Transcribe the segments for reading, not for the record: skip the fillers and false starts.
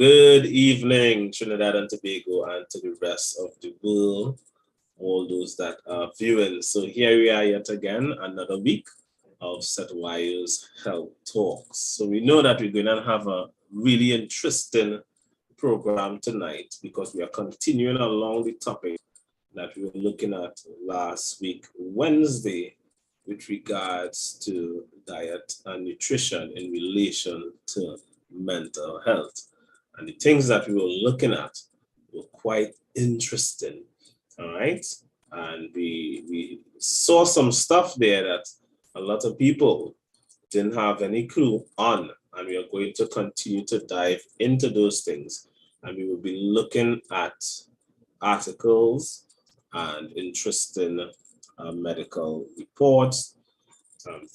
Good evening, Trinidad and Tobago, and to the rest of the world, all those that are viewing. So here we are yet again, another week of Chetwayo's Health Talks. So we know that we're going to have a really interesting program tonight because we are continuing along the topic that we were looking at last week, Wednesday, with regards to diet and nutrition in relation to mental health. And the things that we were looking at were quite interesting, all right? And we saw some stuff there that a lot of people didn't have any clue on, and we are going to continue to dive into those things. And we will be looking at articles and interesting medical reports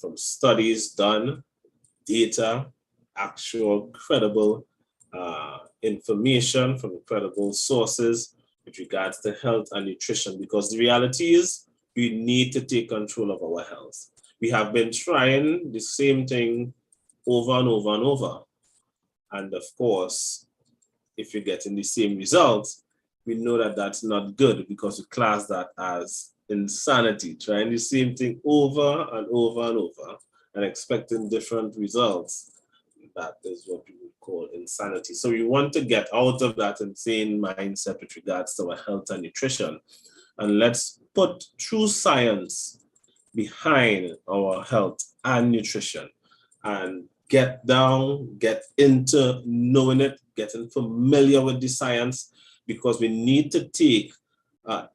from studies done, data, actual credible information from credible sources with regards to health and nutrition, because the reality is we need to take control of our health. We have been trying the same thing over and over and over. And of course, if you're getting the same results, we know that that's not good because we class that as insanity, trying the same thing over and over and over and expecting different results. That is what we would call insanity. So we want to get out of that insane mindset with regards to our health and nutrition. And let's put true science behind our health and nutrition and get down, get into knowing it, getting familiar with the science, because we need to take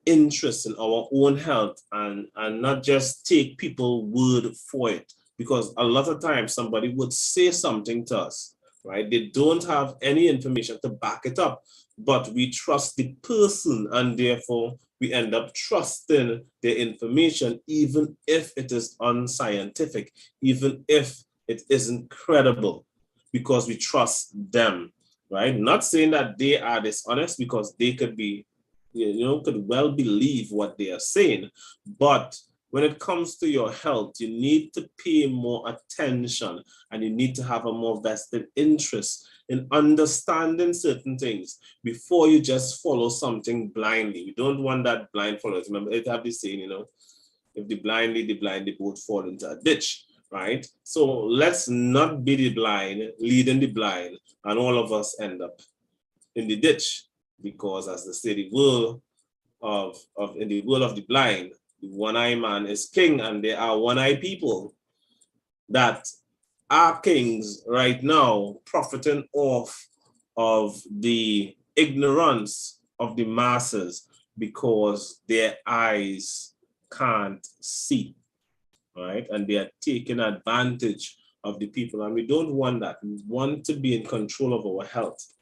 interest in our own health and not just take people's word for it. Because a lot of times somebody would say something to us, right? They don't have any information to back it up, but we trust the person, and therefore we end up trusting their information, even if it is unscientific, even if it isn't credible, because we trust them, right? Not saying that they are dishonest, because they could be, could well believe what they are saying, but when it comes to your health, you need to pay more attention, and you need to have a more vested interest in understanding certain things before you just follow something blindly. We don't want that blind followers. Remember, it have this saying, if the blind lead the blind, they both fall into a ditch, right? So let's not be the blind leading the blind, and all of us end up in the ditch, because as they say, in the world of the blind, the one-eyed man is king, and there are one-eyed people that are kings right now, profiting off of the ignorance of the masses because their eyes can't see, right? And they are taking advantage of the people, and we don't want that. We want to be in control of our health.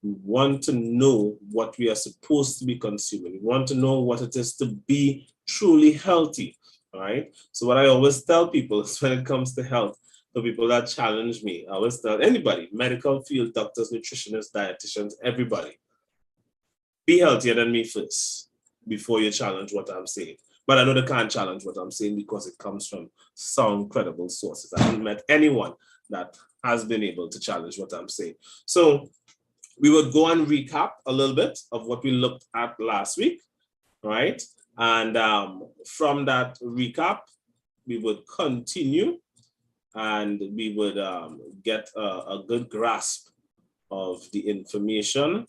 We want to know what we are supposed to be consuming. We want to know what it is to be truly healthy, all right? So what I always tell people is, when it comes to health, the people that challenge me, I always tell anybody, medical field, doctors, nutritionists, dietitians, everybody, be healthier than me first before you challenge what I'm saying. But I know they can't challenge what I'm saying because it comes from sound, credible sources. I haven't met anyone that has been able to challenge what I'm saying. So we would go and recap a little bit of what we looked at last week, right? And from that recap, we would continue, and we would get a good grasp of the information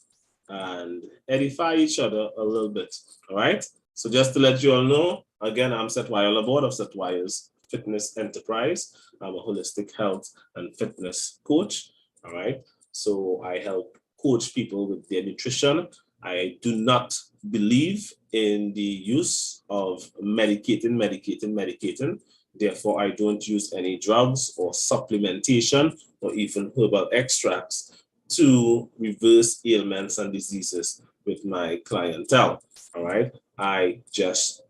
and edify each other a little bit, all right? So just to let you all know, again, I'm Chetwayo, on board of Chetwayo's Fitness Enterprise. I'm a holistic health and fitness coach, all right? So I help coach people with their nutrition. I do not believe in the use of medicating. Therefore, I don't use any drugs or supplementation or even herbal extracts to reverse ailments and diseases with my clientele, all right? I just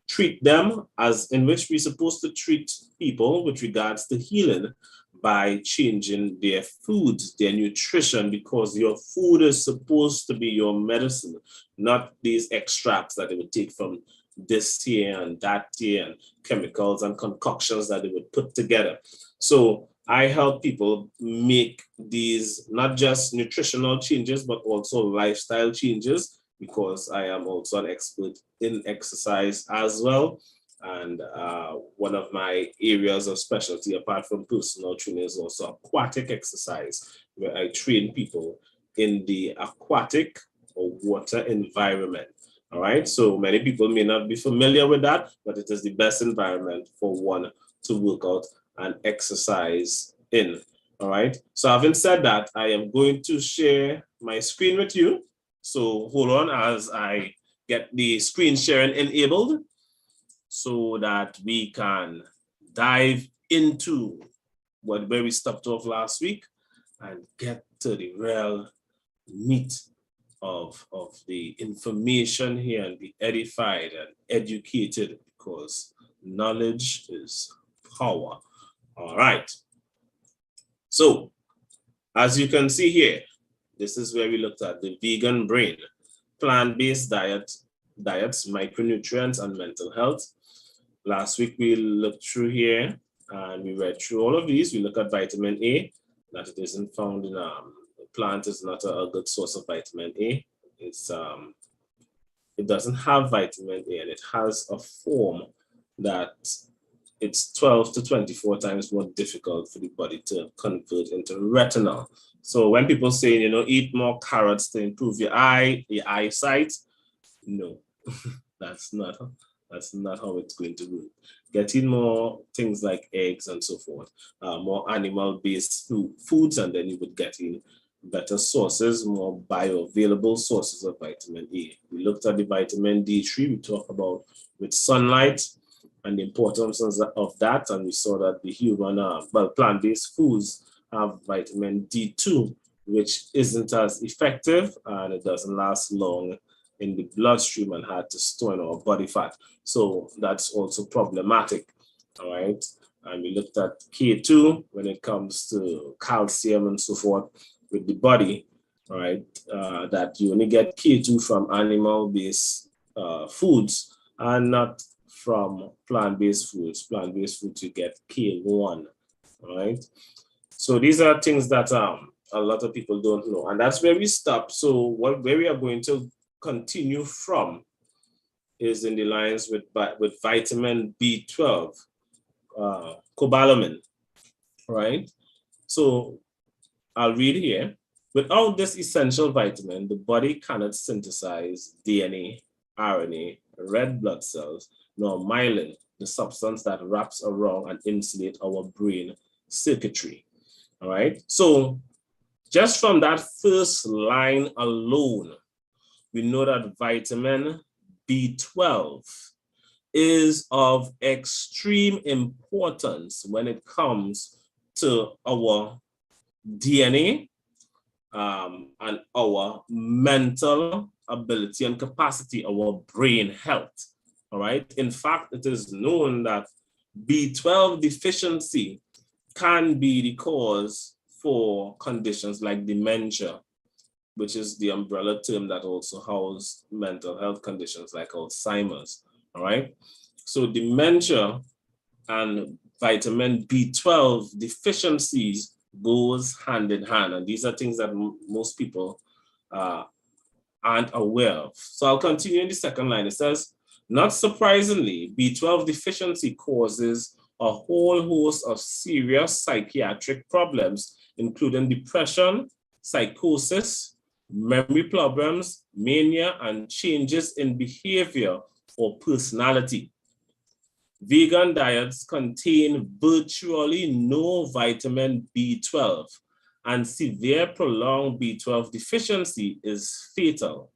treat them as in which we're supposed to treat people with regards to healing, by changing their food, their nutrition, because your food is supposed to be your medicine, not these extracts that they would take from this here and that here, and chemicals and concoctions that they would put together. So I help people make these not just nutritional changes, but also lifestyle changes, because I am also an expert in exercise as well. And one of my areas of specialty, apart from personal training, is also aquatic exercise, where I train people in the aquatic or water environment. All right, so many people may not be familiar with that, but it is the best environment for one to work out and exercise in. All right, so having said that, I am going to share my screen with you. So hold on as I get the screen sharing enabled so that we can dive into where we stopped off last week and get to the real meat of the information here and be edified and educated, because knowledge is power. All right. So as you can see here, this is where we looked at the vegan brain, plant-based diets, micronutrients, and mental health. Last week we looked through here and we read through all of these. We look at vitamin A, that it isn't found in plant is not a good source of vitamin A. It's it doesn't have vitamin A, and it has a form that it's 12 to 24 times more difficult for the body to convert into retinol. So when people say, you know, eat more carrots to improve your eyesight, no, that's not how it's going to work. Getting more things like eggs and so forth, more animal-based foods, and then you would get in better sources, more bioavailable sources of vitamin A. We looked at the vitamin D3, we talked about with sunlight and the importance of that, and we saw that the human, plant-based foods have vitamin D2, which isn't as effective, and it doesn't last long in the bloodstream and hard to store in our body fat. So that's also problematic, all right? And we looked at K2 when it comes to calcium and so forth with the body, all right? That you only get K2 from animal-based foods and not from plant-based foods. Plant-based foods, you get K1, all right? So these are things that a lot of people don't know, and that's where we stop. So where we are going to continue from is in the lines with vitamin B12, cobalamin, right? So I'll read here. Without this essential vitamin, the body cannot synthesize DNA, RNA, red blood cells, nor myelin, the substance that wraps around and insulates our brain circuitry. All right. So just from that first line alone, we know that vitamin B12 is of extreme importance when it comes to our DNA and our mental ability and capacity, our brain health. All right. In fact, it is known that B12 deficiency can be the cause for conditions like dementia, which is the umbrella term that also houses mental health conditions like Alzheimer's. All right. So dementia and vitamin B12 deficiencies goes hand in hand. And these are things that most people aren't aware of. So I'll continue in the second line. It says, not surprisingly, B12 deficiency causes a whole host of serious psychiatric problems, including depression, psychosis, memory problems, mania, and changes in behavior or personality. Vegan diets contain virtually no vitamin B12, and severe prolonged B12 deficiency is fatal.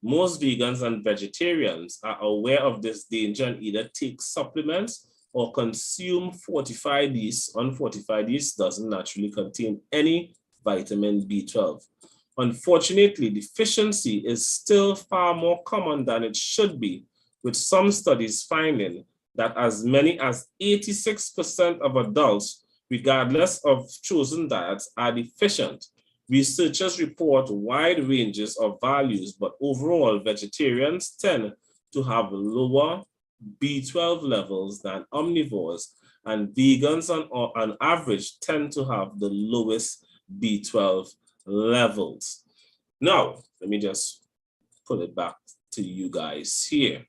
Most vegans and vegetarians are aware of this danger and either take supplements or consume fortified yeast. Unfortified yeast doesn't naturally contain any vitamin B12. Unfortunately, deficiency is still far more common than it should be, with some studies finding that as many as 86% of adults, regardless of chosen diets, are deficient. Researchers report wide ranges of values, but overall, vegetarians tend to have lower B12 levels than omnivores, And vegans on average tend to have the lowest B12 levels. Now, let me just put it back to you guys here,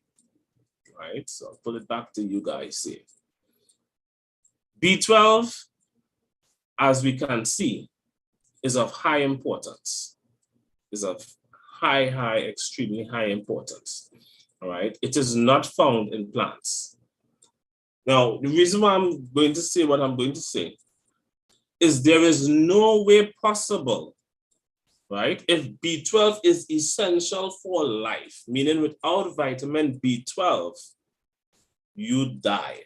right? So I'll put it back to you guys here. B12, as we can see, is of high importance, is of high, extremely high importance, all right? It is not found in plants. Now, the reason why I'm going to say what I'm going to say is there is no way possible, right? If B12 is essential for life, meaning without vitamin B12, you die.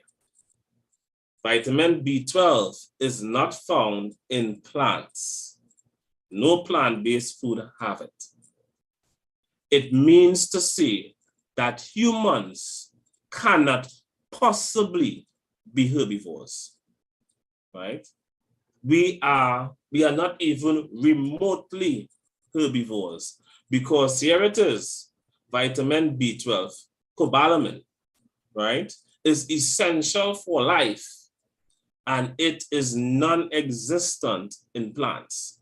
Vitamin B12 is not found in plants. No plant-based food have it. It means to say that humans cannot possibly be herbivores, right? We are not even remotely herbivores, because here it is, vitamin B12, cobalamin, right, is essential for life, and it is non-existent in plants.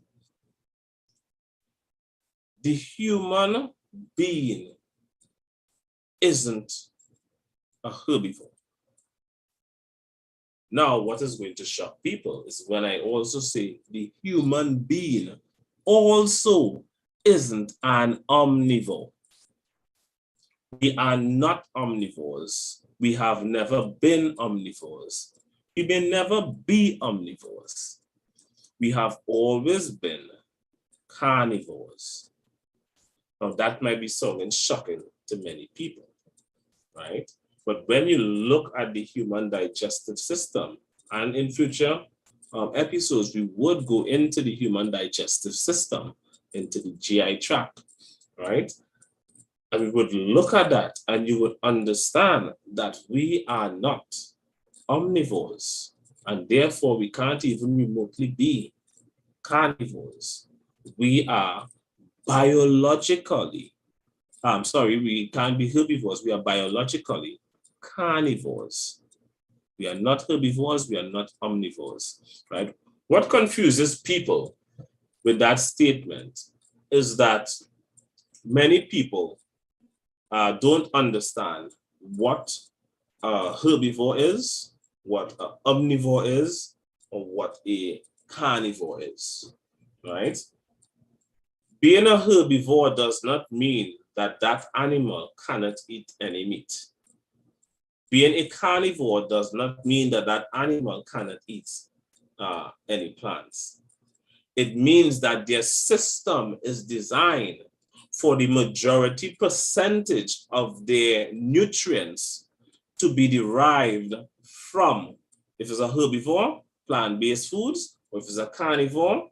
The human being isn't a herbivore. Now, what is going to shock people is when I also say the human being also isn't an omnivore. We are not omnivores. We have never been omnivores. We may never be omnivores. We have always been carnivores. Now, that might be sounding shocking to many people, right? But when you look at the human digestive system, and in future episodes, we would go into the human digestive system, into the GI tract, right? And we would look at that and you would understand that we are not omnivores, and therefore we can't even remotely be carnivores. We are biologically, we can't be herbivores, we are biologically carnivores. We are not herbivores, we are not omnivores, right? What confuses people with that statement is that many people don't understand what a herbivore is, what an omnivore is, or what a carnivore is, right? Being a herbivore does not mean that that animal cannot eat any meat. Being a carnivore does not mean that that animal cannot eat any plants. It means that their system is designed for the majority percentage of their nutrients to be derived from, if it's a herbivore, plant-based foods, or if it's a carnivore,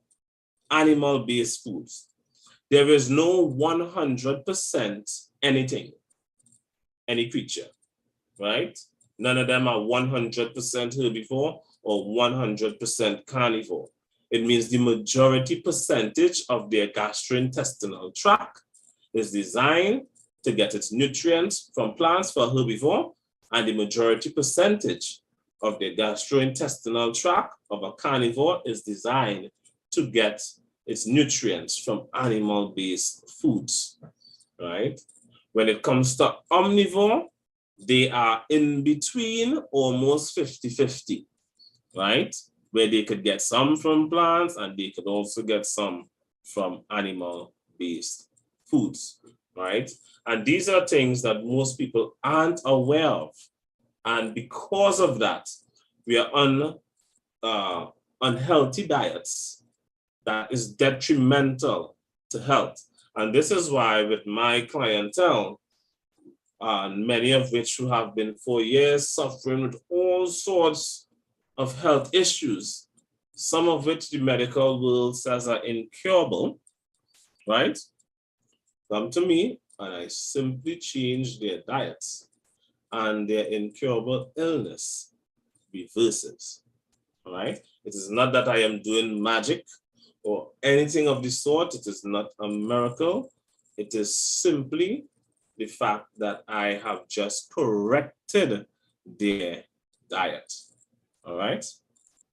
animal-based foods. There is no 100% anything, any creature, right? None of them are 100% herbivore or 100% carnivore. It means the majority percentage of their gastrointestinal tract is designed to get its nutrients from plants for herbivore, and the majority percentage of the gastrointestinal tract of a carnivore is designed to get its nutrients from animal-based foods, right? When it comes to omnivore, they are in between, almost 50-50, right? Where they could get some from plants and they could also get some from animal-based foods, right? And these are things that most people aren't aware of. And because of that, we are on unhealthy diets that is detrimental to health. And this is why with my clientele, many of which who have been for years suffering with all sorts of health issues, some of which the medical world says are incurable, right? Come to me and I simply change their diets, and their incurable illness reverses, all right? It is not that I am doing magic or anything of the sort. It is not a miracle. It is simply the fact that I have just corrected their diet, All right.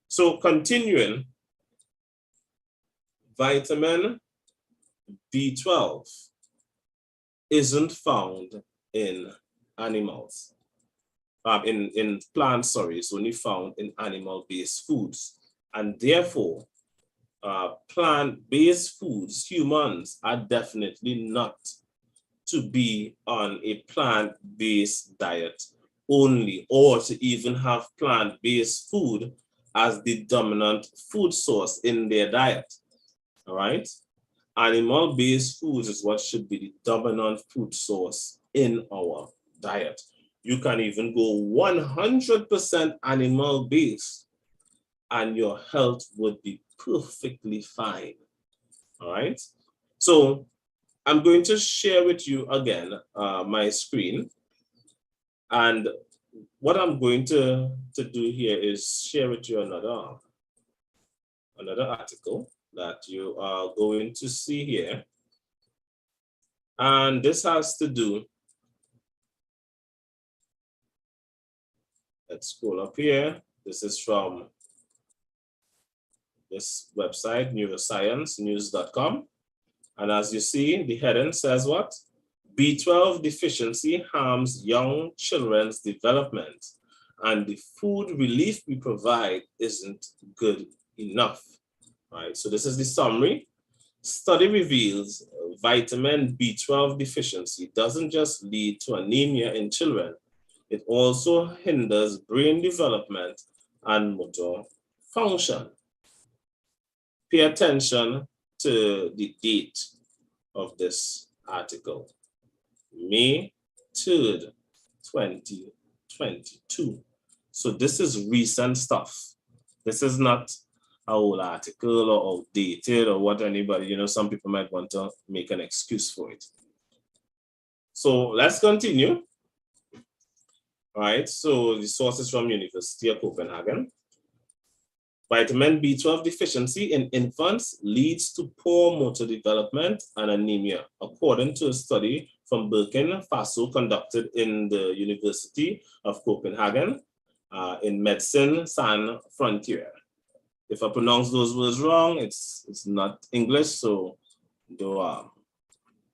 So continuing, vitamin B12 isn't found in animals. In plants, sorry, it's only found in animal-based foods. And therefore, plant-based foods, humans are definitely not to be on a plant-based diet only, or to even have plant-based food as the dominant food source in their diet. All right? Animal-based foods is what should be the dominant food source in our diet. You can even go 100% animal-based and your health would be perfectly fine. All right? So I'm going to share with you again my screen. And what I'm going to do here is share with you another article that you are going to see here. And this has to do, let's scroll up here. This is from this website, neurosciencenews.com. And as you see, the heading says what? B12 deficiency harms young children's development, and the food relief we provide isn't good enough. All right, so this is the summary. Study reveals vitamin B12 deficiency doesn't just lead to anemia in children, it also hinders brain development and motor function. Pay attention to the date of this article, May 3rd, 2022. So this is recent stuff. This is not an old article or outdated or what anybody, some people might want to make an excuse for it. So let's continue. All right, so the source is from University of Copenhagen. Vitamin B12 deficiency in infants leads to poor motor development and anemia, according to a study from Burkina Faso conducted in the University of Copenhagen in Medicine Sans Frontières. If I pronounce those words wrong, it's not English, so don't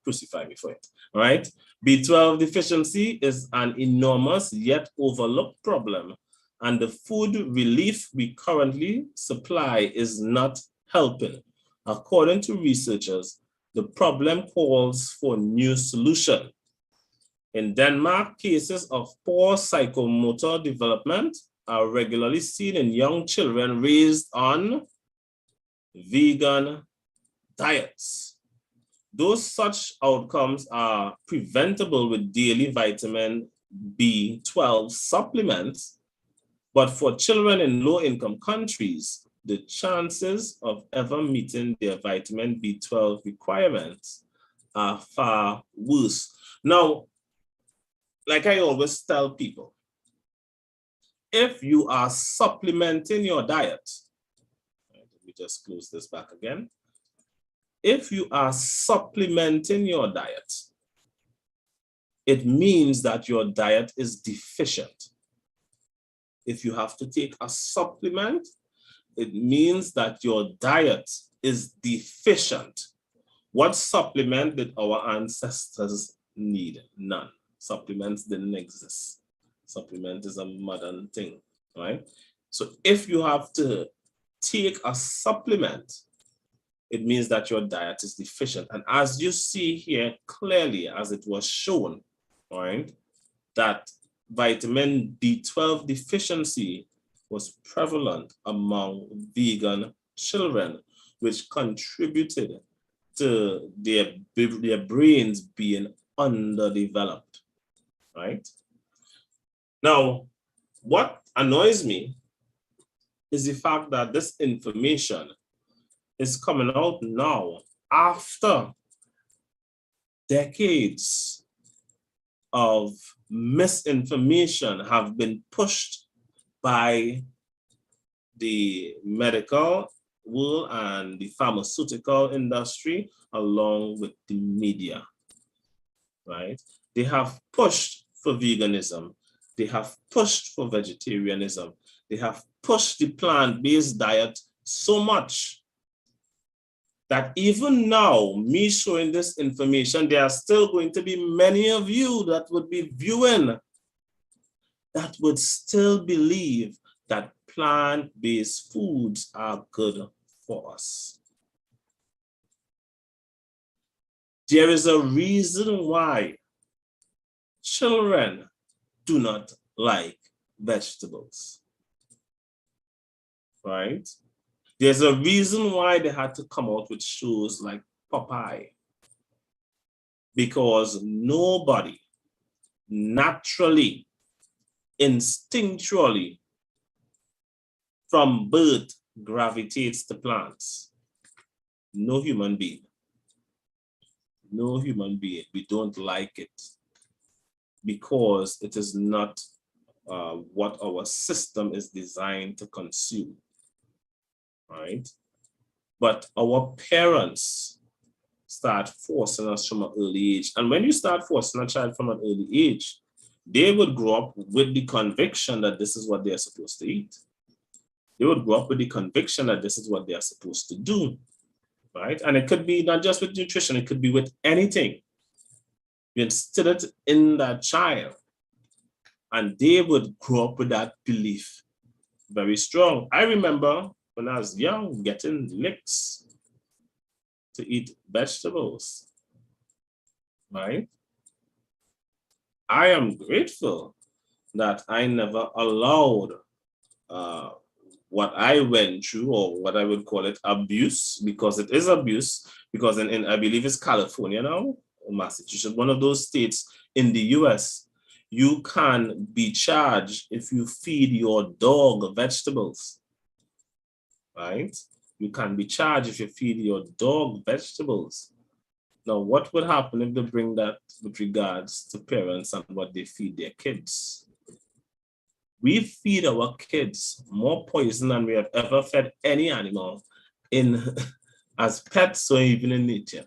crucify me for it. All right, B12 deficiency is an enormous yet overlooked problem, and the food relief we currently supply is not helping. According to researchers, the problem calls for new solution. In Denmark, cases of poor psychomotor development are regularly seen in young children raised on vegan diets. Though such outcomes are preventable with daily vitamin B12 supplements, but for children in low-income countries, the chances of ever meeting their vitamin B12 requirements are far worse. Now, like I always tell people, if you are supplementing your diet, let me just close this back again. If you are supplementing your diet, it means that your diet is deficient. If you have to take a supplement, it means that your diet is deficient. What supplement did our ancestors need? None. Supplements didn't exist. Supplement is a modern thing, right? So if you have to take a supplement, it means that your diet is deficient. And as you see here clearly, as it was shown, right, that vitamin B12 deficiency was prevalent among vegan children, which contributed to their brains being underdeveloped, right? Now, what annoys me is the fact that this information is coming out now after decades of misinformation have been pushed by the medical world and the pharmaceutical industry along with the media, right? They have pushed for veganism. They have pushed for vegetarianism. They have pushed the plant-based diet so much that even now, me showing this information, there are still going to be many of you that would be viewing that would still believe that plant-based foods are good for us. There is a reason why children do not like vegetables, right? There's a reason why they had to come out with shows like Popeye, because nobody naturally, instinctually, from birth gravitates to plants. No human being. No human being. We don't like it because it is not what our system is designed to consume, right? But our parents start forcing us from an early age. And when you start forcing a child from an early age, they would grow up with the conviction that this is what they're supposed to eat. They would grow up with the conviction that this is what they are supposed to do, right? And it could be not just with nutrition, it could be with anything. You instill it in that child, and they would grow up with that belief very strong. I remember when I was young, getting licks to eat vegetables, right? I am grateful that I never allowed what I went through, or what I would call it abuse, because it is abuse, because in I believe it's California now, or Massachusetts, one of those states in the US, you can be charged if you feed your dog vegetables, right? You can be charged if you feed your dog vegetables. Now, what would happen if they bring that with regards to parents and what they feed their kids? We feed our kids more poison than we have ever fed any animal in as pets or even in nature.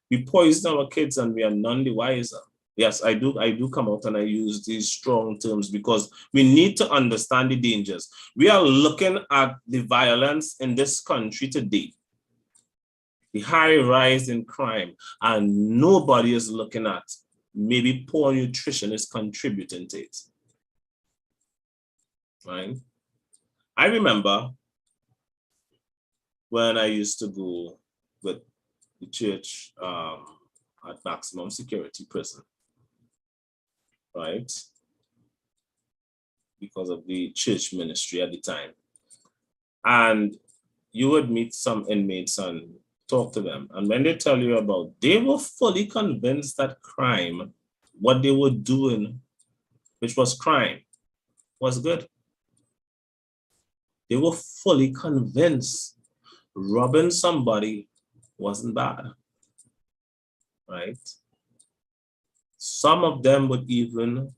We poison our kids and we are none the wiser. Yes, I do come out and I use these strong terms because we need to understand the dangers. We are looking at the violence in this country today, the high rise in crime, and nobody is looking at maybe poor nutrition is contributing to it, right? I remember when I used to go with the church at maximum security prison, right? Because of the church ministry at the time. And you would meet some inmates and talk to them. And when they tell you about, they were fully convinced that crime, what they were doing, which was crime, was good. They were fully convinced robbing somebody wasn't bad, right? Some of them would even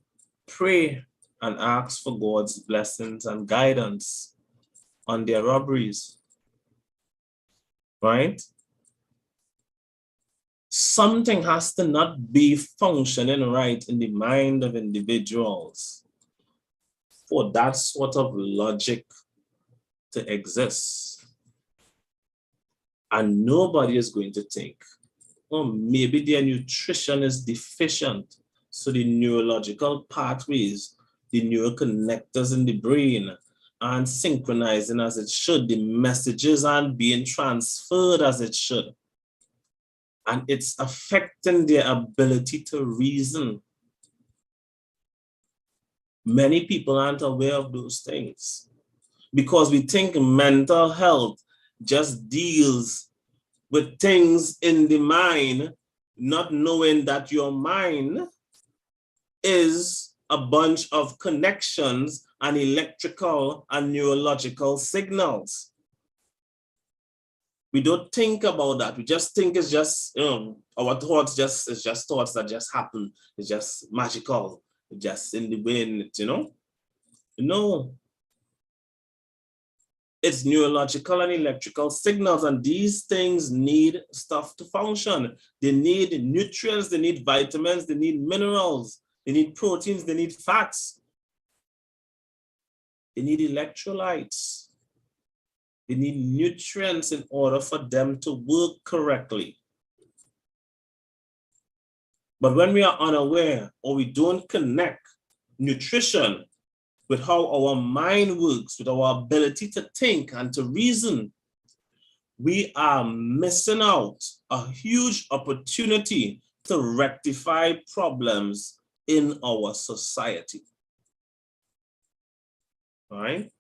pray and ask for God's blessings and guidance on their robberies, right? Something has to not be functioning right in the mind of individuals for that sort of logic to exist. And nobody is going to think, oh, maybe their nutrition is deficient. So the neurological pathways, the neuroconnectors in the brain aren't synchronizing as it should. The messages aren't being transferred as it should. And it's affecting their ability to reason. Many people aren't aware of those things because we think mental health just deals with things in the mind, not knowing that your mind is a bunch of connections and electrical and neurological signals. We don't think about that. We just think it's just, our thoughts it's just thoughts that just happen. It's just magical. It's just in the wind, No. It's neurological and electrical signals, and these things need stuff to function. They need nutrients, they need vitamins, they need minerals. They need proteins, they need fats. They need electrolytes. They need nutrients in order for them to work correctly. But when we are unaware or we don't connect nutrition with how our mind works, with our ability to think and to reason, we are missing out a huge opportunity to rectify problems in our society. All right?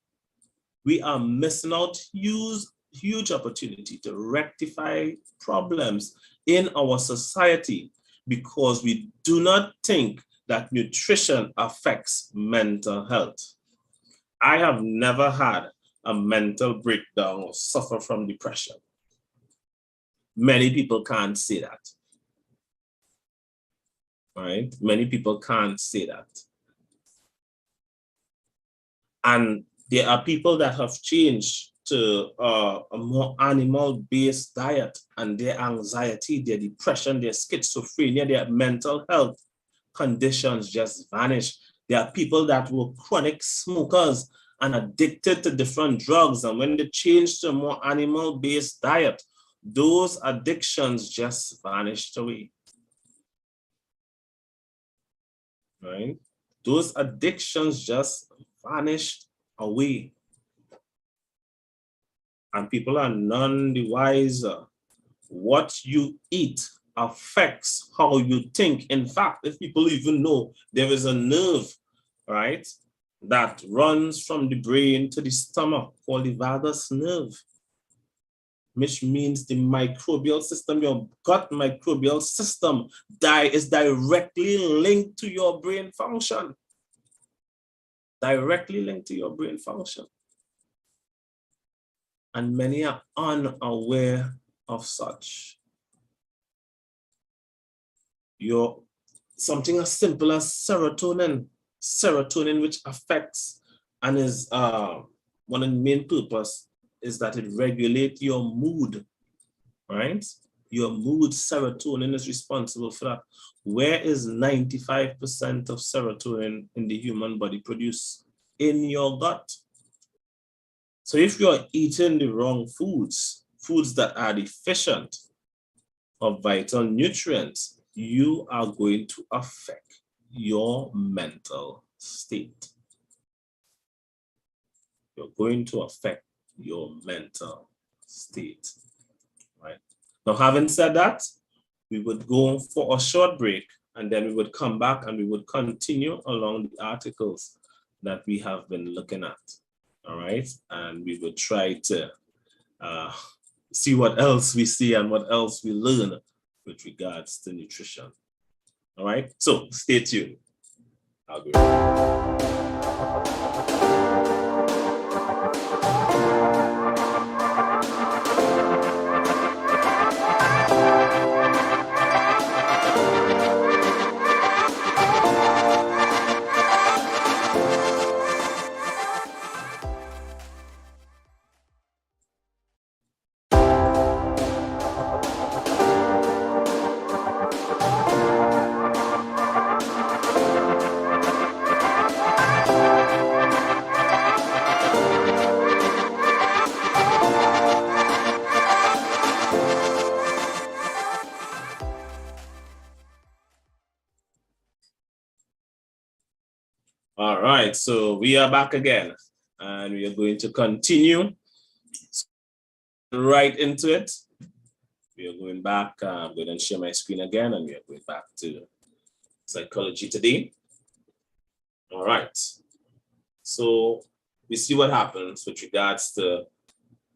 We are missing out huge opportunity to rectify problems in our society because we do not think that nutrition affects mental health. I have never had a mental breakdown or suffer from depression. Many people can't say that. Right? Many people can't say that. And there are people that have changed to a more animal-based diet, and their anxiety, their depression, their schizophrenia, their mental health conditions just vanish. There are people that were chronic smokers and addicted to different drugs, and when they change to a more animal-based diet, those addictions just vanished away. Right? Those addictions just vanished away. And people are none the wiser. What you eat affects how you think. In fact, if people even know, there is a nerve, right, that runs from the brain to the stomach called the vagus nerve, which means the microbial system, your gut microbial system is directly linked to your brain function. Directly linked to your brain function. And many are unaware of such. Something as simple as serotonin, which affects and is one of the main purpose is that it regulates your mood, right? Your mood, serotonin is responsible for that. Where is 95% of serotonin in the human body produced? In your gut. So if you're eating the wrong foods that are deficient of vital nutrients, you are going to affect your mental state. You're going to affect your mental state, right? Now, having said that, we would go for a short break and then we would come back and we would continue along the articles that we have been looking at. All right, and we will try to see what else we see and what else we learn with regards to nutrition. All right, so stay tuned. I'll be right back. All right, so we are back again and we are going to continue right into it. We are going back. I'm going to share my screen again and we are going back to psychology today. All right, so we see what happens with regards to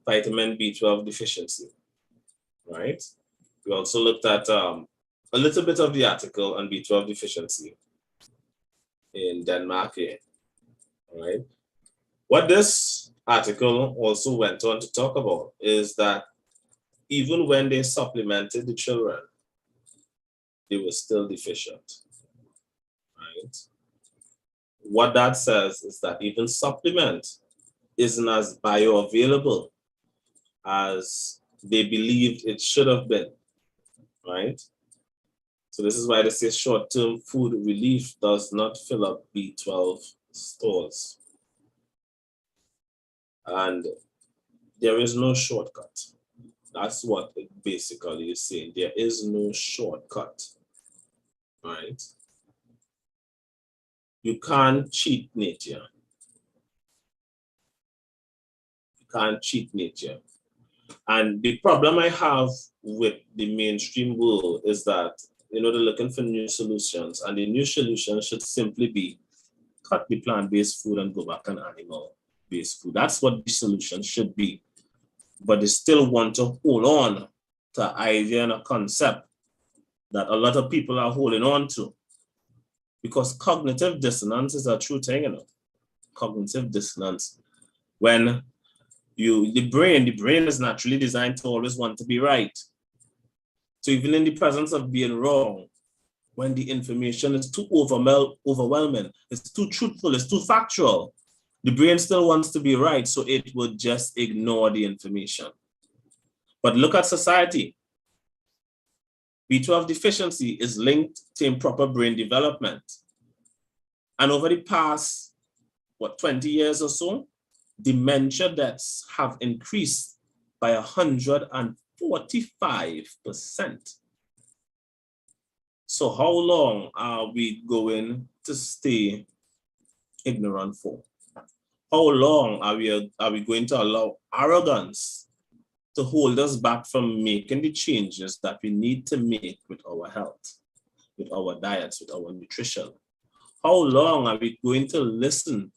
vitamin B12 deficiency, right? We also looked at a little bit of the article on B12 deficiency in Denmark here, all right? What this article also went on to talk about is that even when they supplemented the children, they were still deficient, right? What that says is that even supplement isn't as bioavailable as they believed it should have been, right? So this is why they say short-term food relief does not fill up B12 stores. And there is no shortcut. That's what it basically is saying. There is no shortcut, right? You can't cheat nature. You can't cheat nature. And the problem I have with the mainstream world is that, they're looking for new solutions, and the new solution should simply be cut the plant-based food and go back on animal-based food. That's what the solution should be. But they still want to hold on to an idea and a concept that a lot of people are holding on to. Because cognitive dissonance is a true thing, Cognitive dissonance. When the brain is naturally designed to always want to be right. So even in the presence of being wrong, when the information is too overwhelming, it's too truthful, it's too factual, the brain still wants to be right, so it would just ignore the information. But look at society. B12 deficiency is linked to improper brain development. And over the past, 20 years or so, dementia deaths have increased by 145%. So how long are we going to stay ignorant for? How long are we going to allow arrogance to hold us back from making the changes that we need to make with our health, with our diets, with our nutrition? How long are we going to listen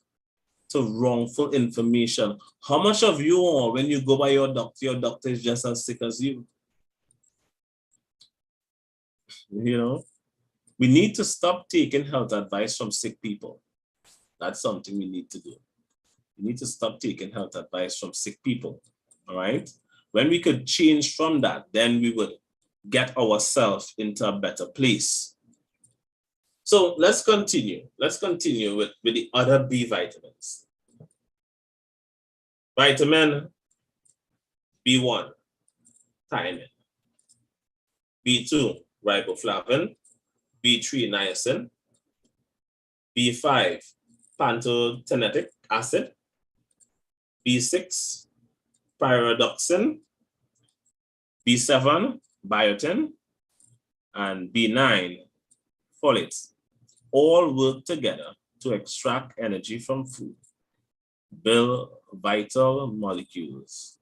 to wrongful information? How much of you all, when you go by your doctor is just as sick as you? We need to stop taking health advice from sick people. That's something we need to do. We need to stop taking health advice from sick people, all right? When we could change from that, then we would get ourselves into a better place. So let's continue. Let's continue with the other B vitamins. Vitamin B1, thiamine. B2, riboflavin. B3, niacin. B5, pantothenic acid. B6, pyridoxine. B7, biotin. And B9, folate. All work together to extract energy from food, build vital molecules,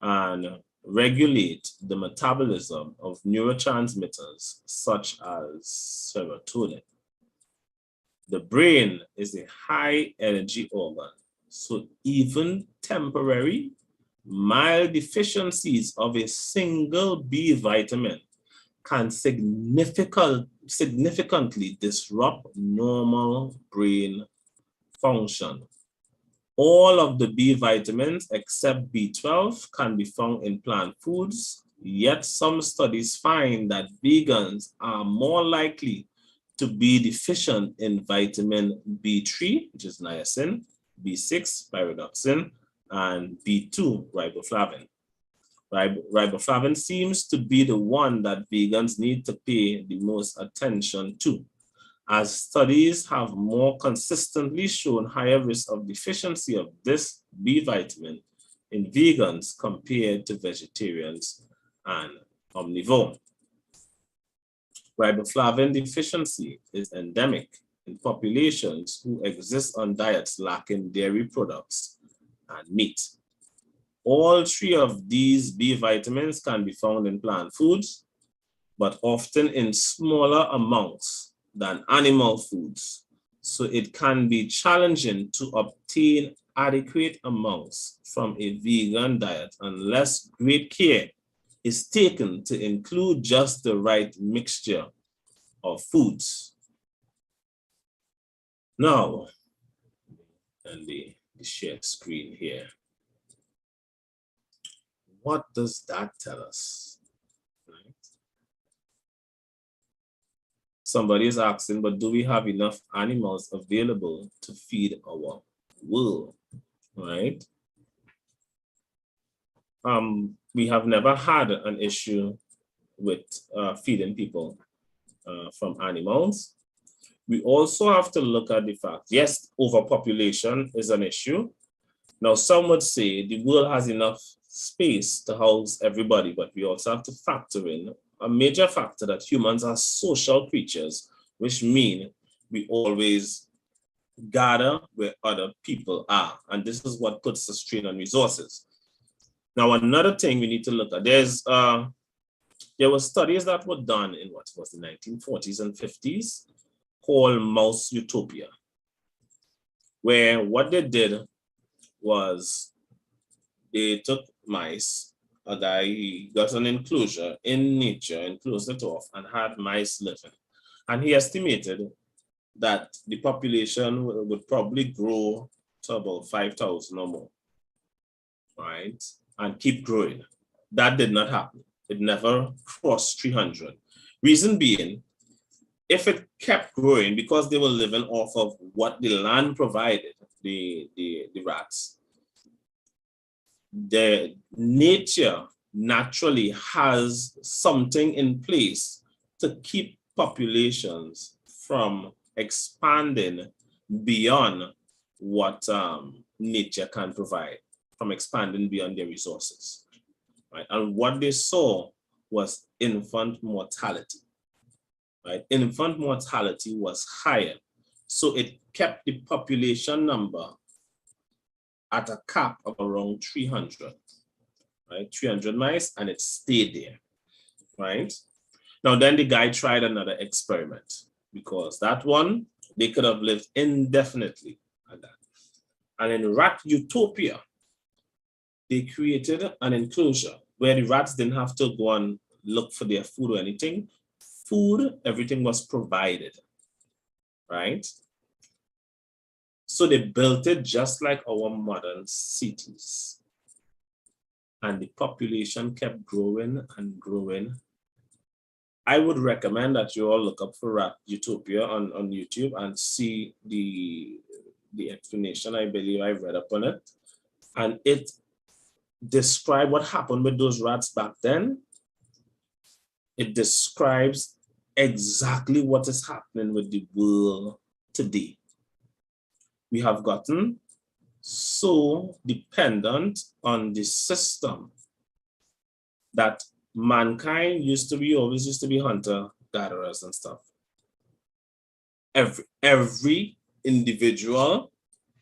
and regulate the metabolism of neurotransmitters such as serotonin. The brain is a high energy organ, so even temporary, mild deficiencies of a single B vitamin can significantly disrupt normal brain function. All of the B vitamins except B12 can be found in plant foods, yet some studies find that vegans are more likely to be deficient in vitamin B3, which is niacin, B6, pyridoxine, and B2, riboflavin. Riboflavin seems to be the one that vegans need to pay the most attention to, as studies have more consistently shown higher risk of deficiency of this B vitamin in vegans compared to vegetarians and omnivore. Riboflavin deficiency is endemic in populations who exist on diets lacking dairy products and meat. All three of these B vitamins can be found in plant foods, but often in smaller amounts than animal foods. So it can be challenging to obtain adequate amounts from a vegan diet unless great care is taken to include just the right mixture of foods. Now, and the share screen here. What does that tell us? Right? Somebody is asking, but do we have enough animals available to feed our world? Right? We have never had an issue with feeding people from animals. We also have to look at the fact, yes, overpopulation is an issue. Now, some would say the world has enough space to house everybody, but we also have to factor in a major factor that humans are social creatures, which mean we always gather where other people are. And this is what puts a strain on resources. Now, another thing we need to look at, there were studies that were done in what was the 1940s and 50s called mouse utopia, where what they did was they took mice, a guy, he got an enclosure in nature and closed it off and had mice living. And he estimated that the population would probably grow to about 5,000 or more, right? And keep growing. That did not happen. It never crossed 300. Reason being, if it kept growing, because they were living off of what the land provided, the rats, the nature naturally has something in place to keep populations from expanding beyond what nature can provide, from expanding beyond their resources. Right? And what they saw was infant mortality. Right? Infant mortality was higher. So it kept the population number at a cap of around 300, right? 300 mice, and it stayed there, right? Now, then the guy tried another experiment, because that one, they could have lived indefinitely at that. And in rat utopia, they created an enclosure where the rats didn't have to go and look for their food or anything. Food, everything was provided, right? So they built it just like our modern cities. And the population kept growing and growing. I would recommend that you all look up for Rat Utopia on YouTube and see the explanation. I believe I read up on it. And it describes what happened with those rats back then. It describes exactly what is happening with the world today. We have gotten so dependent on the system that mankind always used to be hunter-gatherers and stuff. Every individual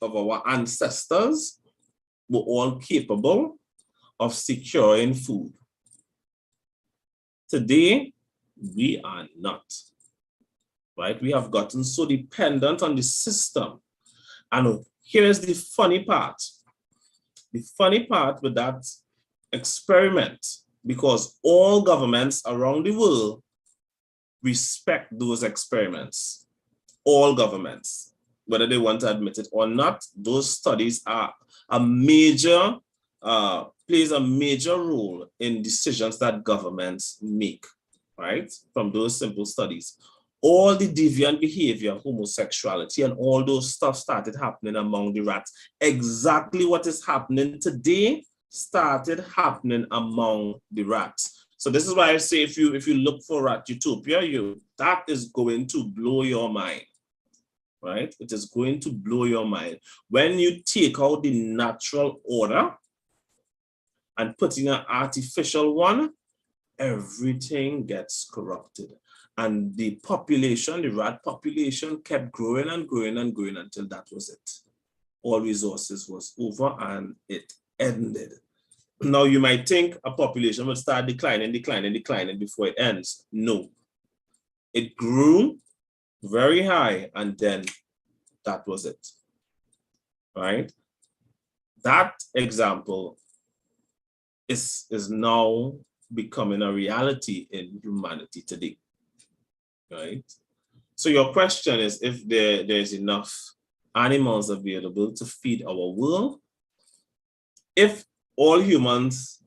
of our ancestors were all capable of securing food. Today, we are not, right? We have gotten so dependent on the system. And here's the funny part. The funny part with that experiment, because all governments around the world respect those experiments. All governments, whether they want to admit it or not, those studies are plays a major role in decisions that governments make, right? From those simple studies. All the deviant behavior, homosexuality, and all those stuff started happening among the rats. Exactly what is happening today started happening among the rats. So this is why I say if you look for Rat Utopia, that is going to blow your mind, right? It is going to blow your mind. When you take out the natural order and put in an artificial one, everything gets corrupted. And the population, the rat population, kept growing and growing and growing until that was it. All resources was over and it ended. Now you might think a population will start declining before it ends. No. It grew very high and then that was it, right? That example is now becoming a reality in humanity today. Right? So your question is if there's enough animals available to feed our world. If all humans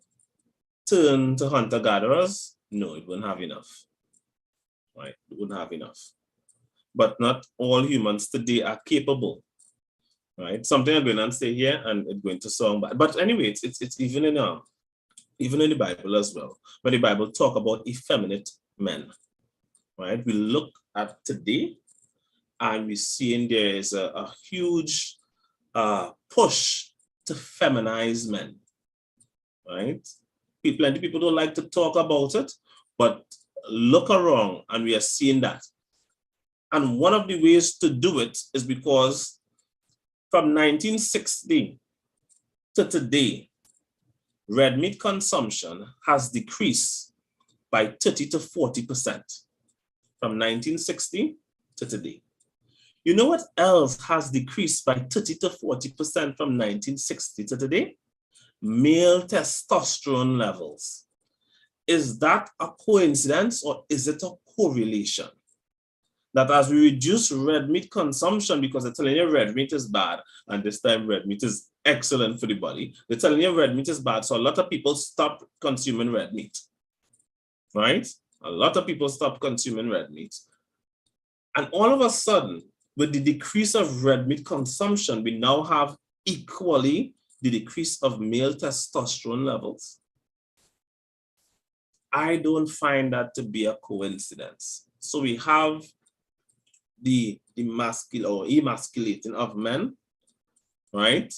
turn to hunter-gatherers, no, it wouldn't have enough. Right? It wouldn't have enough. But not all humans today are capable. Right? Something I'm going to say here and it's going to sound bad. But anyway, it's even in the Bible as well. When the Bible talk about effeminate men. right? We look at today and we're seeing there is a huge push to feminize men, right? Plenty of people don't like to talk about it, but look around and we are seeing that. And one of the ways to do it is because from 1960 to today, red meat consumption has decreased by 30 to 40% from 1960 to today. You know what else has decreased by 30 to 40% from 1960 to today? Male testosterone levels. Is that a coincidence or is it a correlation? That as we reduce red meat consumption, because they're telling you red meat is bad, and this time red meat is excellent for the body, they're telling you red meat is bad, so a lot of people stop consuming red meat, right? A lot of people stop consuming red meat. And all of a sudden, with the decrease of red meat consumption, we now have equally the decrease of male testosterone levels. I don't find that to be a coincidence. So we have the emasculating of men, right?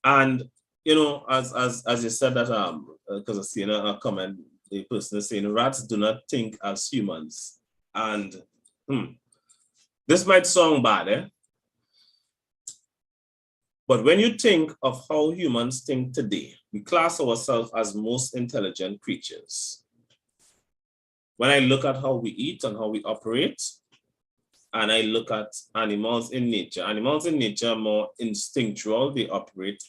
And you know, as you said that, because I see a comment, the person is saying rats do not think as humans, and this might sound bad, eh? But when you think of how humans think today, we class ourselves as most intelligent creatures. When I look at how we eat and how we operate, and I look at animals in nature are more instinctual. They operate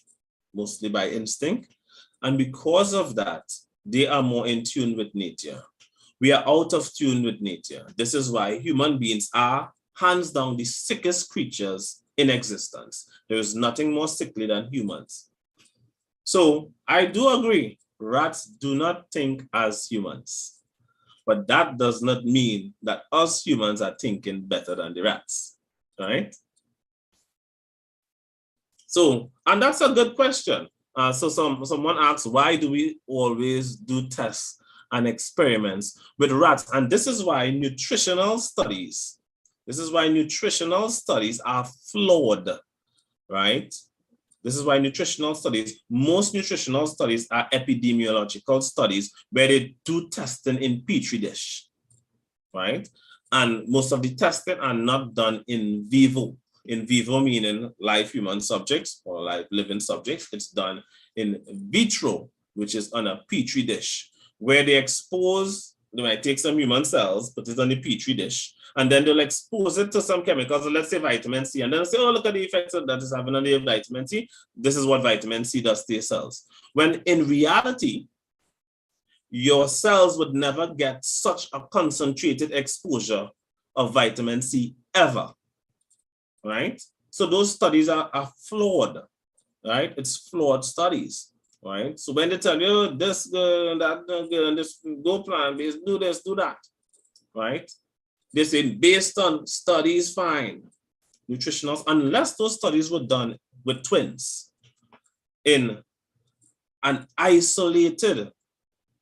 mostly by instinct. And because of that, they are more in tune with nature. We are out of tune with nature. This is why human beings are hands down the sickest creatures in existence. There is nothing more sickly than humans. So I do agree, rats do not think as humans. But that does not mean that us humans are thinking better than the rats, right? So, and that's a good question. So someone asks, why do we always do tests and experiments with rats? And this is why nutritional studies are flawed, right? This is why most nutritional studies are epidemiological studies where they do testing in petri dish, right? And most of the testing are not done in vivo. In vivo meaning live human subjects or live living subjects. It's done in vitro, which is on a petri dish, where they might take some human cells, put it on the petri dish, and then they'll expose it to some chemicals, let's say vitamin C, and then say, oh, look at the effects that is having on the vitamin C. This is what vitamin C does to your cells. When in reality, your cells would never get such a concentrated exposure of vitamin C ever, right? So those studies are flawed, right? It's flawed studies, right? So when they tell you this good, that good, this go plant-based, do this, do that, right? They say based on studies, fine. Nutritionals, unless those studies were done with twins in an isolated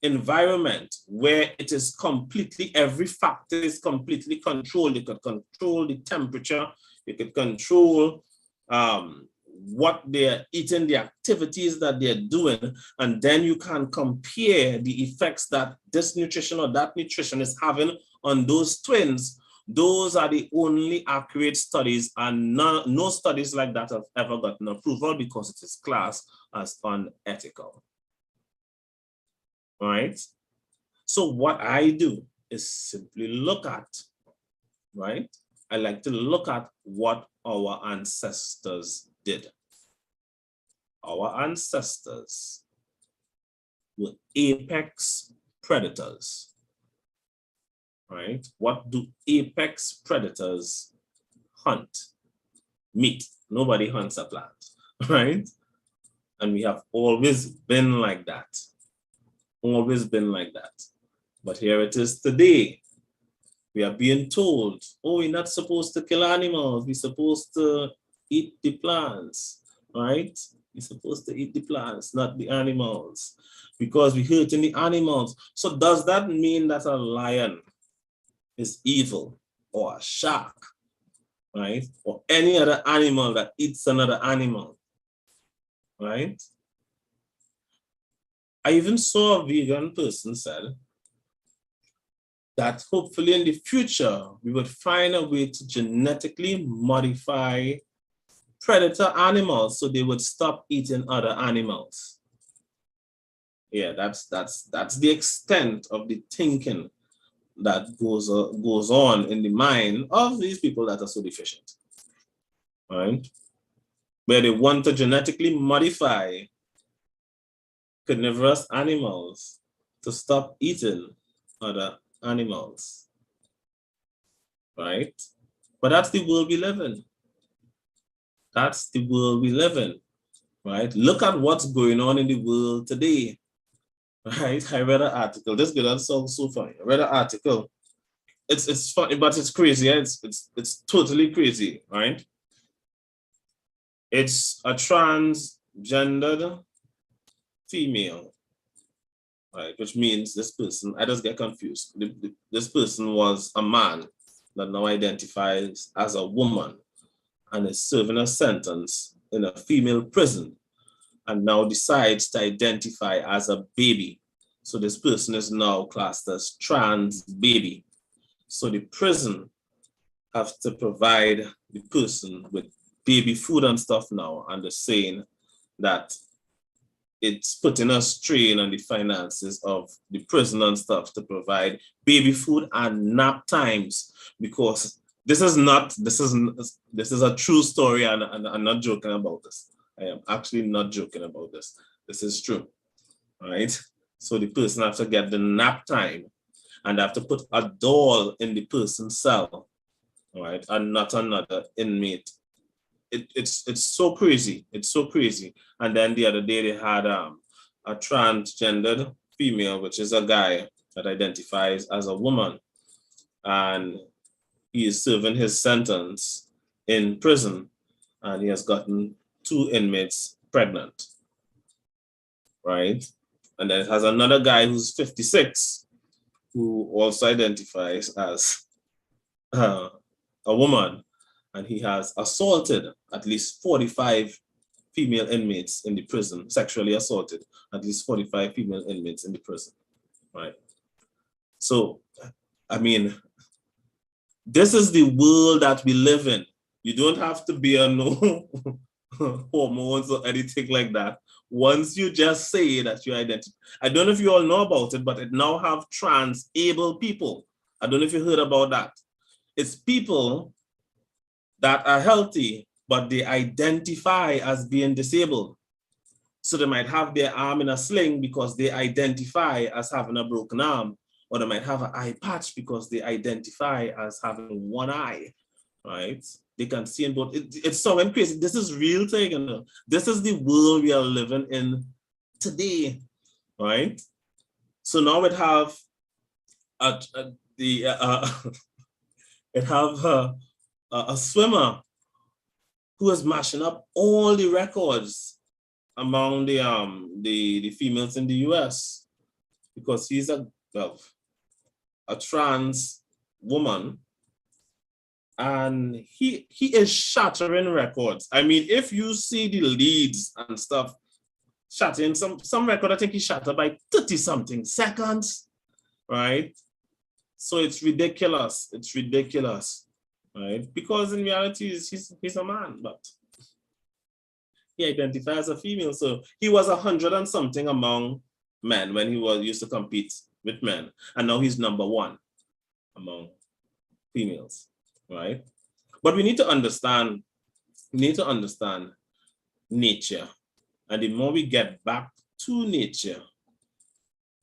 environment where it is completely, every factor is completely controlled. You could control the temperature, you could control what they're eating, the activities that they're doing, and then you can compare the effects that this nutrition or that nutrition is having on those twins. Those are the only accurate studies, and no studies like that have ever gotten approval because it is classed as unethical. All right. So what I do is simply look at, right? I like to look at what our ancestors did. Our ancestors were apex predators, right? What do apex predators hunt? Meat. Nobody hunts a plant, right? And we have always been like that. Always been like that. But here it is today. We are being told, oh, we're not supposed to kill animals. We're supposed to eat the plants, right? We're supposed to eat the plants, not the animals, because we're hurting the animals. So does that mean that a lion is evil, or a shark, right? Or any other animal that eats another animal, right? I even saw a vegan person said that hopefully in the future, we would find a way to genetically modify predator animals so they would stop eating other animals. Yeah, that's the extent of the thinking that goes on in the mind of these people that are so deficient, right? Where they want to genetically modify carnivorous animals to stop eating other animals, right? But that's the world we live in. That's the world we live in, right? Look at what's going on in the world today, right? I read an article. This girl, that sounds so funny. I read an article. It's funny, but it's crazy. Yeah? It's totally crazy, right? It's a transgendered female, right? Which means this person, I just get confused. This person was a man that now identifies as a woman and is serving a sentence in a female prison and now decides to identify as a baby. So this person is now classed as trans baby. So the prison have to provide the person with baby food and stuff now, and they're saying that it's putting a strain on the finances of the prison and stuff to provide baby food and nap times, because this is a true story, and I'm not joking about this. I am actually not joking about this. This is true, right? So the person has to get the nap time, and they have to put a doll in the person's cell, right, and not another inmate. It's so crazy. It's so crazy. And then the other day they had a transgendered female, which is a guy that identifies as a woman, and he is serving his sentence in prison, and he has gotten 2 inmates pregnant, right? And then it has another guy who's 56, who also identifies as a woman, and he has assaulted at least 45 female inmates in the prison, sexually assaulted at least 45 female inmates in the prison, right? So, I mean, this is the world that we live in. You don't have to be on no hormones or anything like that. Once you just say that you identify, I don't know if you all know about it, but it now have trans-able people. I don't know if you heard about that. It's people that are healthy, but they identify as being disabled. So they might have their arm in a sling because they identify as having a broken arm, or they might have an eye patch because they identify as having one eye, right? They can see in both. It's so crazy. This is real thing. You know? This is the world we are living in today, right? So now it have it have a swimmer who is mashing up all the records among the females in the US, because he's a trans woman, and he is shattering records. I mean, if you see the leads and stuff, shattering some record, I think he shattered by 30-something seconds, right? So it's ridiculous. It's ridiculous, right? Because in reality, he's a man, but he identifies as a female. So he was 100 and something among men when he used to compete with men, and now he's #1 among females, right? But we need to understand nature, and the more we get back to nature,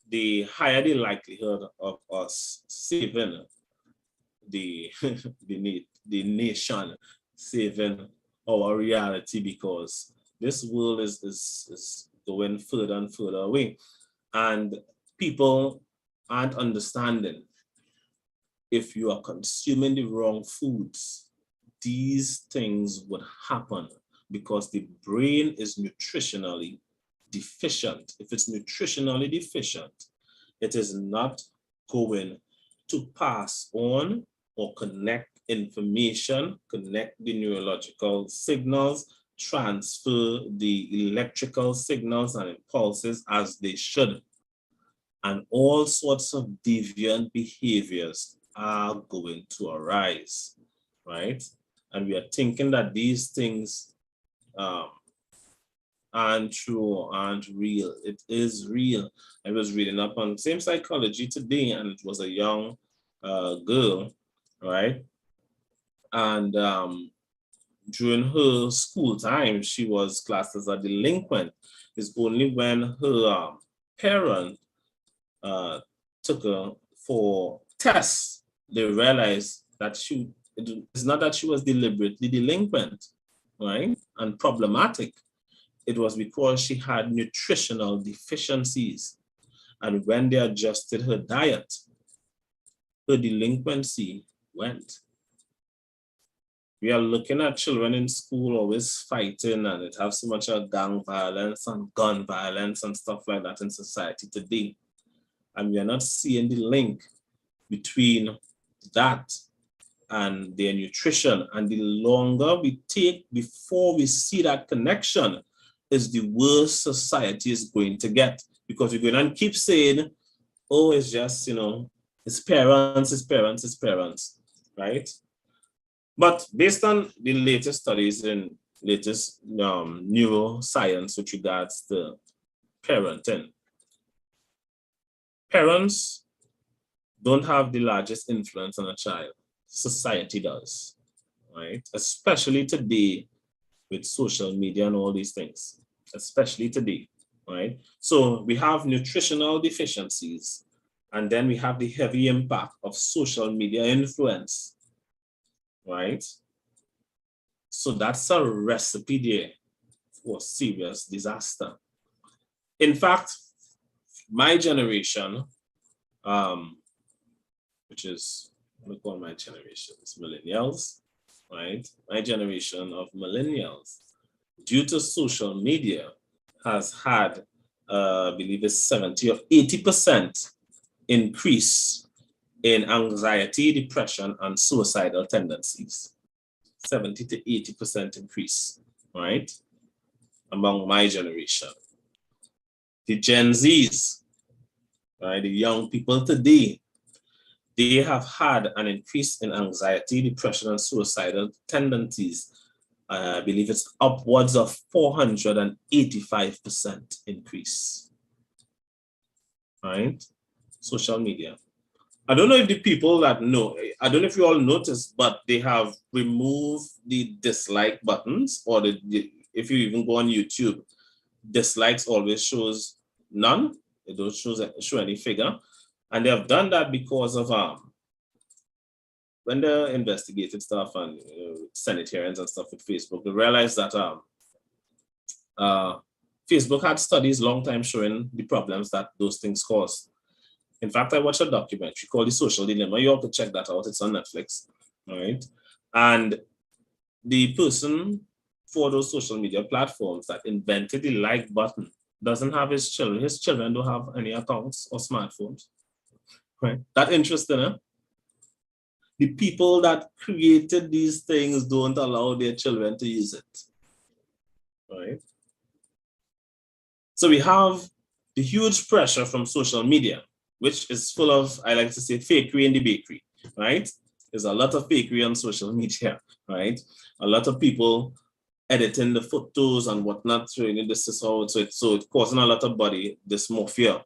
the higher the likelihood of us saving the the nation, saving our reality, because this world is going further and further away, and people aren't understanding. If you are consuming the wrong foods, these things would happen because the brain is nutritionally deficient. If it's nutritionally deficient, it is not going to pass on or connect information, connect the neurological signals, transfer the electrical signals and impulses as they should. And all sorts of deviant behaviors are going to arise, right? And we are thinking that these things aren't true, aren't real. It is real. I was reading up on same psychology today, and it was a young girl, right? And during her school time, she was classed as a delinquent. It's only when her parent took her for tests, they realized that it's not that she was deliberately delinquent, right, and problematic. It was because she had nutritional deficiencies. And when they adjusted her diet, her delinquency went. We are looking at children in school always fighting, and it has so much of gang violence and gun violence and stuff like that in society today. And we are not seeing the link between that and their nutrition. And the longer we take before we see that connection is the worse society is going to get. Because we're going to keep saying, oh, it's just, it's parents, right? But based on the latest studies and latest neuroscience with regards to parenting, parents don't have the largest influence on a child. Society does, right? Especially today with social media and all these things, especially today, right? So we have nutritional deficiencies, and then we have the heavy impact of social media influence, right? So that's a recipe there for serious disaster. In fact, my generation, which is, we call my generation, it's millennials, right? My generation of millennials, due to social media, has had, I believe it's 70 or 80% increase in anxiety, depression, and suicidal tendencies. 70 to 80% increase, right? Among my generation. The Gen Zs, right? The young people today, they have had an increase in anxiety, depression, and suicidal tendencies. I believe it's upwards of 485% increase, right? Social media. I don't know if the people that know, I don't know if you all noticed, but they have removed the dislike buttons, or if you even go on YouTube, dislikes always shows none. It don't show any figure. And they have done that because of when they investigated stuff and Senate hearings and stuff with Facebook, they realized that Facebook had studies long time showing the problems that those things cause. In fact, I watched a documentary called The Social Dilemma. You have to check that out. It's on Netflix, all right? And the person for those social media platforms that invented the like button doesn't have his children. His children don't have any accounts or smartphones, right? That interesting, huh? The people that created these things don't allow their children to use it, right? So we have the huge pressure from social media, which is full of, I like to say, fakery in the bakery, right? There's a lot of fakery on social media, right? A lot of people editing the photos and whatnot, showing this is how, so it's causing a lot of body dysmorphia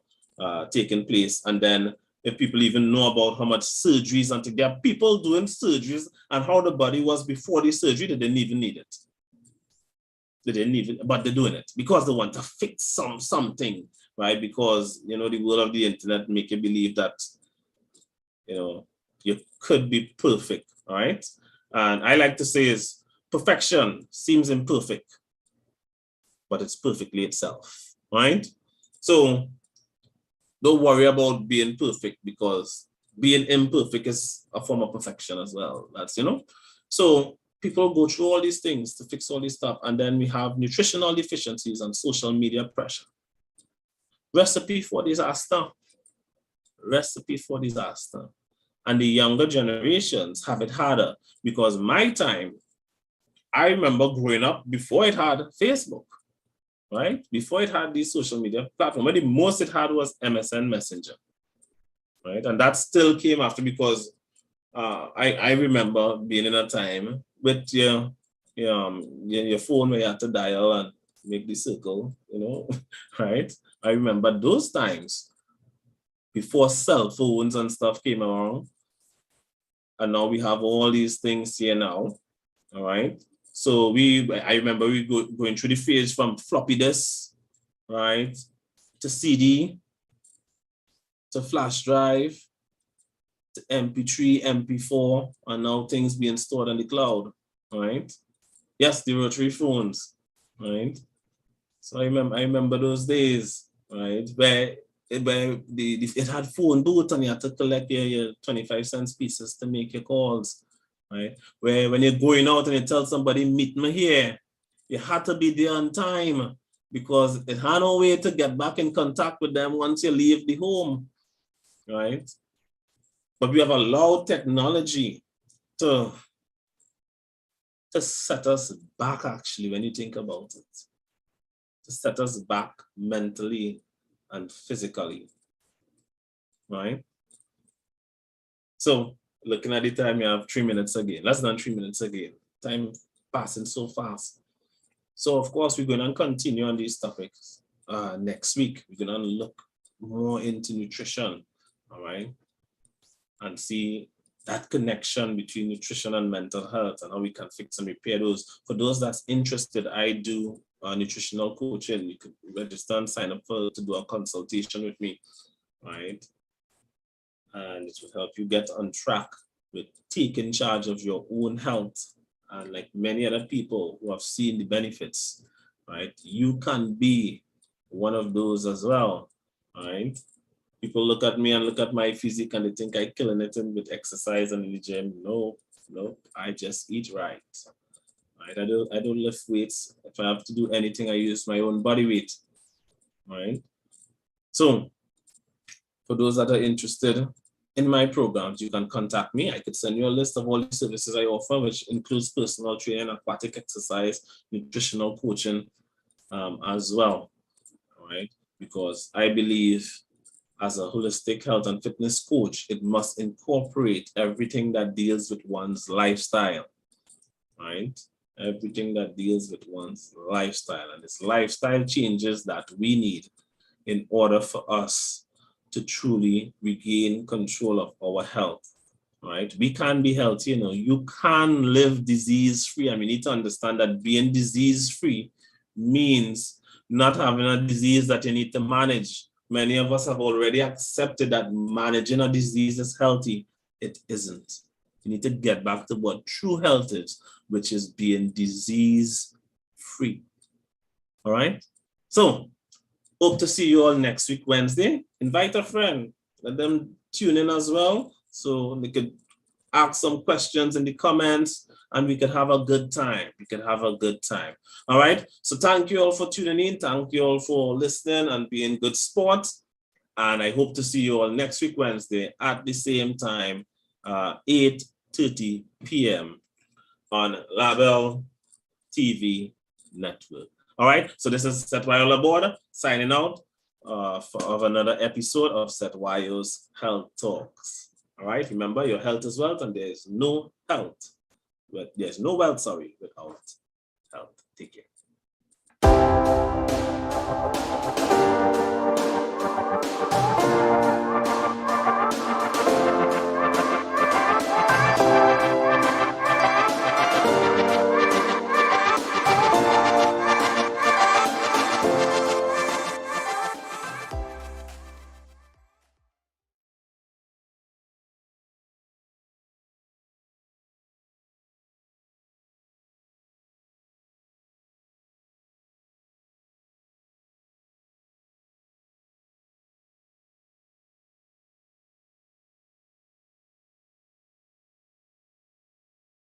taking place. And then if people even know about how much surgeries, and there are people doing surgeries and how the body was before the surgery, they didn't even need it. They didn't even, but they're doing it because they want to fix something, right? Because, the world of the internet make you believe that, you could be perfect, all right? And I like to say is perfection seems imperfect, but it's perfectly itself, right? So don't worry about being perfect, because being imperfect is a form of perfection as well. That's, so people go through all these things to fix all this stuff. And then we have nutritional deficiencies and social media pressure. Recipe for disaster. Recipe for disaster. And the younger generations have it harder because my time, I remember growing up before it had Facebook, right? Before it had these social media platforms, but the most it had was MSN Messenger, right? And that still came after because I remember being in a time with your phone where you had to dial and make the circle, right? I remember those times before cell phones and stuff came around. And now we have all these things here now, all right? So I remember going through the phase from floppy disk, right, to CD, to flash drive, to MP3, MP4, and now things being stored on the cloud, right? Yes, the rotary phones, right? So I remember those days, right, where it had phone booth and you had to collect your 25 cents pieces to make your calls, right? Where when you're going out and you tell somebody, meet me here, you had to be there on time because it had no way to get back in contact with them once you leave the home, right? But we have allowed technology to set us back, actually, when you think about it, to set us back mentally and physically, right? So looking at the time, you have 3 minutes again, less than 3 minutes again. Time passing so fast. So of course, we're going to continue on these topics next week. We're going to look more into nutrition, all right? And see that connection between nutrition and mental health and how we can fix and repair those. For those that's interested, I do nutritional coaching. You could register and sign up to do a consultation with me, right? And it will help you get on track with taking charge of your own health. And like many other people who have seen the benefits, right? You can be one of those as well, right? People look at me and look at my physique and they think I'm killing it with exercise and in the gym. No, I just eat right. Right? I don't lift weights. If I have to do anything, I use my own body weight. Right? So for those that are interested in my programs, you can contact me. I could send you a list of all the services I offer, which includes personal training, aquatic exercise, nutritional coaching as well. All right? Because I believe as a holistic health and fitness coach, it must incorporate everything that deals with one's lifestyle, right? Everything that deals with one's lifestyle, and it's lifestyle changes that we need in order for us to truly regain control of our health, right? We can be healthy, you can live disease-free, and we need to understand that being disease-free means not having a disease that you need to manage. Many of us have already accepted that managing a disease is healthy. It isn't. You need to get back to what true health is, which is being disease-free. All right? So, hope to see you all next week, Wednesday. Invite a friend. Let them tune in as well so they could ask some questions in the comments and we could have a good time. All right. So thank you all for tuning in. Thank you all for listening and being good sports. And I hope to see you all next week, Wednesday at the same time, 8:30 p.m. on Label TV Network. All right. So this is Chetwayo aboard signing out of another episode of Chetwayo's Health Talks. All right. Remember, your health is wealth, and there's no wealth, without